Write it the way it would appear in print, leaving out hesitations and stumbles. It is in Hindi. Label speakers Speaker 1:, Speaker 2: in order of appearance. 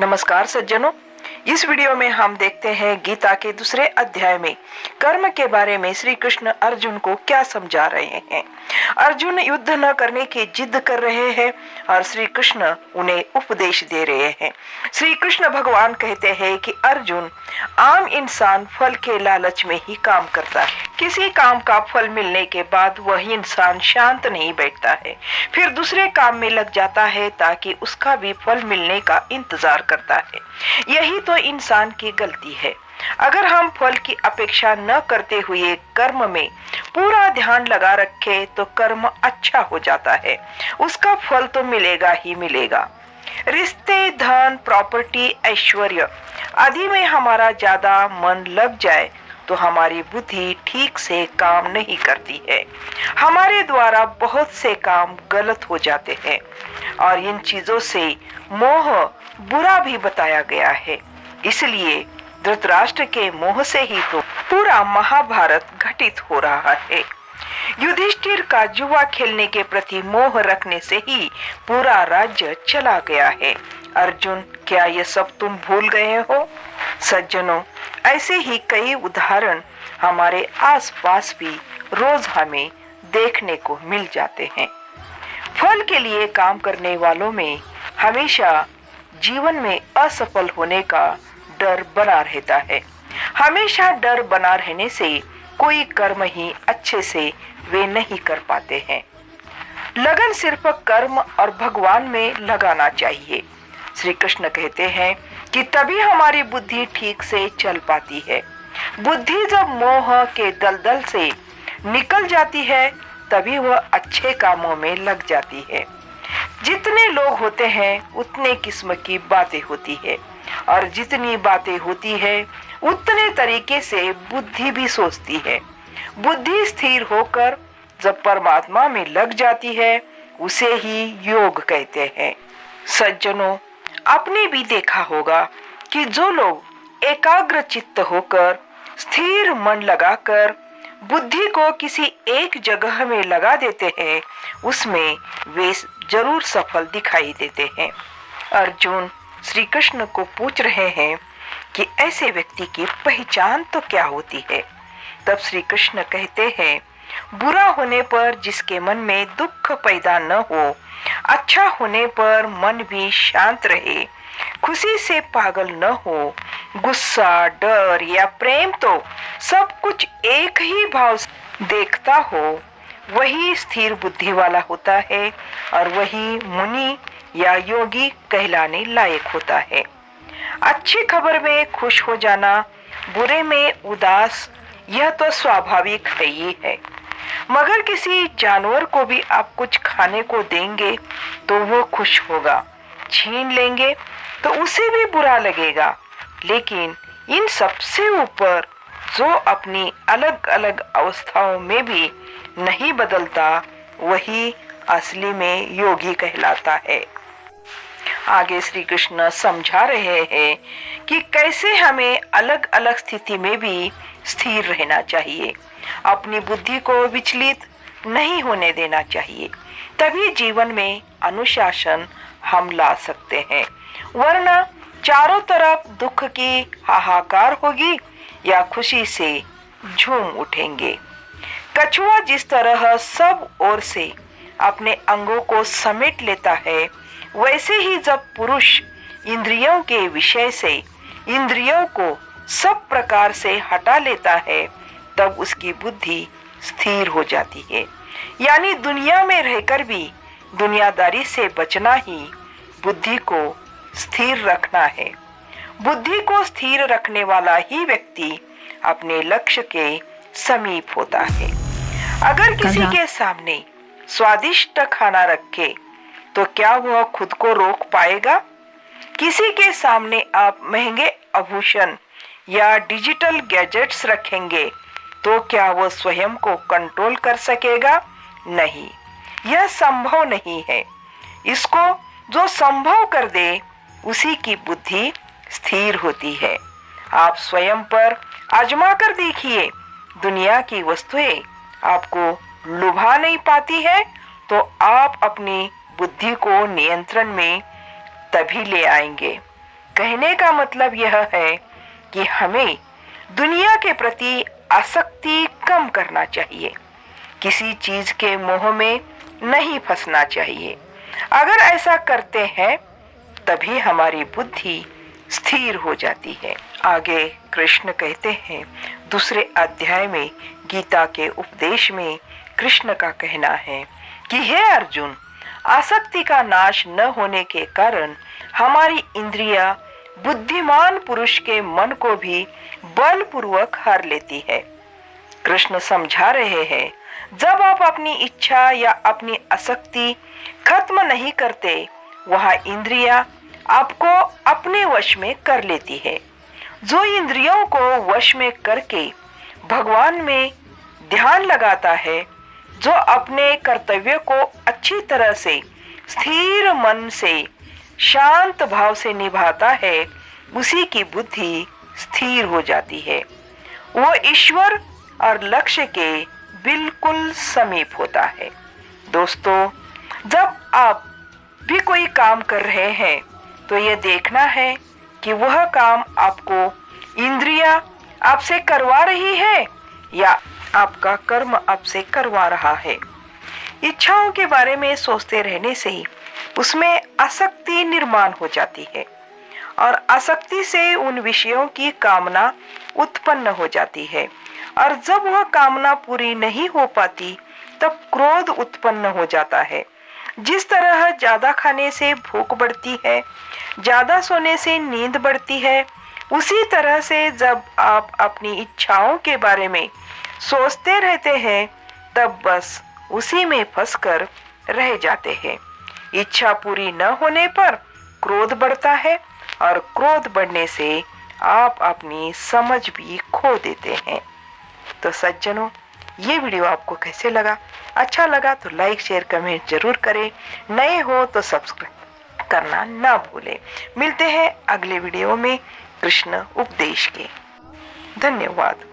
Speaker 1: नमस्कार सज्जनों, इस वीडियो में हम देखते हैं गीता के दूसरे अध्याय में कर्म के बारे में श्री कृष्ण अर्जुन को क्या समझा रहे हैं। अर्जुन युद्ध न करने की जिद कर रहे हैं और श्री कृष्ण उन्हें उपदेश दे रहे हैं। श्री कृष्ण भगवान कहते हैं कि अर्जुन, आम इंसान फल के लालच में ही काम करता है। किसी काम का फल मिलने के बाद वह इंसान शांत नहीं बैठता है, फिर दूसरे काम में लग जाता है ताकि उसका भी फल मिलने का इंतजार करता है। यही तो इंसान की गलती है। अगर हम फल की अपेक्षा न करते हुए कर्म में पूरा ध्यान लगा रखे तो कर्म अच्छा हो जाता है, उसका फल तो मिलेगा ही मिलेगा। रिश्ते, धन, प्रॉपर्टी, ऐश्वर्य आदि में हमारा ज्यादा मन लग जाए तो हमारी बुद्धि ठीक से काम नहीं करती है। हमारे द्वारा बहुत से काम गलत हो जाते हैं और इन चीजों से मोह बुरा भी बताया गया है। इसलिए धृतराष्ट्र के मोह से ही तो पूरा महाभारत घटित हो रहा है। युधिष्ठिर का जुआ खेलने के प्रति मोह रखने से ही पूरा राज्य चला गया है। अर्जुन, क्या ये सब तुम भूल गए हो? सज्जनों, ऐसे ही कई उदाहरण हमारे आसपास भी रोज हमें देखने को मिल जाते हैं। फल के लिए काम करने वालों में हमेशा जीवन में असफल होने का डर बना रहता है। हमेशा डर बना रहने से कोई कर्म ही अच्छे से वे नहीं कर पाते हैं। लगन सिर्फ कर्म और भगवान में लगाना चाहिए। श्री कृष्ण कहते हैं कि तभी हमारी बुद्धि ठीक से चल पाती है। बुद्धि जब मोह के दलदल से निकल जाती है तभी वह अच्छे कामों में लग जाती है। जितने लोग होते हैं उतने किस्म की बातें होती है और जितनी बातें होती है उतने तरीके से बुद्धि भी सोचती है। बुद्धि स्थिर होकर जब परमात्मा में लग जाती है उसे ही योग कहते हैं। सज्जनों, आपने भी देखा होगा कि जो लोग एकाग्र चित्त होकर स्थिर मन लगाकर बुद्धि को किसी एक जगह में लगा देते हैं उसमें वे जरूर सफल दिखाई देते हैं। अर्जुन श्री कृष्ण को पूछ रहे हैं कि ऐसे व्यक्ति की पहचान तो क्या होती है। तब श्री कृष्ण कहते हैं, बुरा होने पर जिसके मन में दुख पैदा न हो, अच्छा होने पर मन भी शांत रहे, खुशी से पागल न हो, गुस्सा, डर या प्रेम तो सब कुछ एक ही भाव से देखता हो, वही स्थिर बुद्धि वाला होता है और वही मुनि या योगी कहलाने लायक होता है। अच्छी खबर में खुश हो जाना, बुरे में उदास, यह तो स्वाभाविक है ही है। मगर किसी जानवर को भी आप कुछ खाने को देंगे तो वो खुश होगा, छीन लेंगे तो उसे भी बुरा लगेगा। लेकिन इन सबसे ऊपर जो अपनी अलग अलग अवस्थाओं में भी नहीं बदलता वही असली में योगी कहलाता है। आगे श्री कृष्ण समझा रहे हैं कि कैसे हमें अलग अलग स्थिति में भी स्थिर रहना चाहिए। अपनी बुद्धि को विचलित नहीं होने देना चाहिए, तभी जीवन में अनुशासन हम ला सकते हैं। वरना चारों तरफ दुख की हाहाकार होगी या खुशी से झूम उठेंगे। कछुआ जिस तरह सब ओर से अपने अंगों को समेट लेता है, वैसे ही जब पुरुष इंद्रियों के विषय से इंद्रियों को सब प्रकार से हटा लेता है तब उसकी बुद्धि स्थिर हो जाती है। यानी दुनिया में रहकर भी दुनियादारी से बचना ही बुद्धि को स्थिर रखना है। बुद्धि को स्थिर रखने वाला ही व्यक्ति अपने लक्ष्य के समीप होता है। अगर किसी के सामने स्वादिष्ट खाना रखे तो क्या वह खुद को रोक पाएगा? किसी के सामने आप महंगे आभूषण या डिजिटल गैजेट्स रखेंगे तो क्या वह स्वयं को कंट्रोल कर सकेगा? नहीं, यह संभव नहीं है। इसको जो संभव कर दे उसी की बुद्धि स्थिर होती है। आप स्वयं पर आजमा कर देखिए, दुनिया की वस्तुएं आपको लुभा नहीं पाती है तो आप अपनी बुद्धि को नियंत्रण में तभी ले आएंगे कहने का मतलब यह है कि हमें दुनिया के प्रति आसक्ति कम करना चाहिए, किसी चीज के मोह में नहीं फंसना चाहिए। अगर ऐसा करते हैं तभी हमारी बुद्धि स्थिर हो जाती है। आगे कृष्ण कहते हैं, दूसरे अध्याय में गीता के उपदेश में कृष्ण का कहना है कि हे अर्जुन, आसक्ति का नाश न होने के कारण हमारी इंद्रियां बुद्धिमान पुरुष के मन को भी बलपूर्वक हर लेती है। कृष्ण समझा रहे हैं, जब आप अपनी इच्छा या अपनी आसक्ति खत्म नहीं करते, वह इंद्रियां आपको अपने वश में कर लेती है। जो इंद्रियों को वश में करके भगवान में ध्यान लगाता है, जो अपने कर्तव्य को अच्छी तरह से स्थिर मन से शांत भाव से निभाता है, उसी की बुद्धि स्थिर हो जाती है। वो ईश्वर और लक्ष्य के बिल्कुल समीप होता है। दोस्तों, जब आप भी कोई काम कर रहे हैं तो ये देखना है कि वह काम आपको इंद्रियां आपसे करवा रही है या आपका कर्म आपसे करवा रहा है। इच्छाओं के बारे में सोचते रहने से ही उसमें आसक्ति निर्माण हो जाती है और आसक्ति से उन विषयों की कामना उत्पन्न हो जाती है, और जब वह कामना पूरी नहीं हो पाती तब क्रोध उत्पन्न हो जाता है। जिस तरह ज्यादा खाने से भूख बढ़ती है, ज्यादा सोने से नींद बढ़ती है, उसी तरह से जब आप अपनी इच्छाओं के बारे में सोचते रहते हैं तब बस उसी में फंसकर रह जाते हैं। इच्छा पूरी न होने पर क्रोध बढ़ता है और क्रोध बढ़ने से आप अपनी समझ भी खो देते हैं। तो सज्जनों, ये वीडियो आपको कैसे लगा? अच्छा लगा तो लाइक शेयर कमेंट जरूर करें। नए हो तो सब्सक्राइब करना ना भूलें। मिलते हैं अगले वीडियो में कृष्ण उपदेश के। धन्यवाद।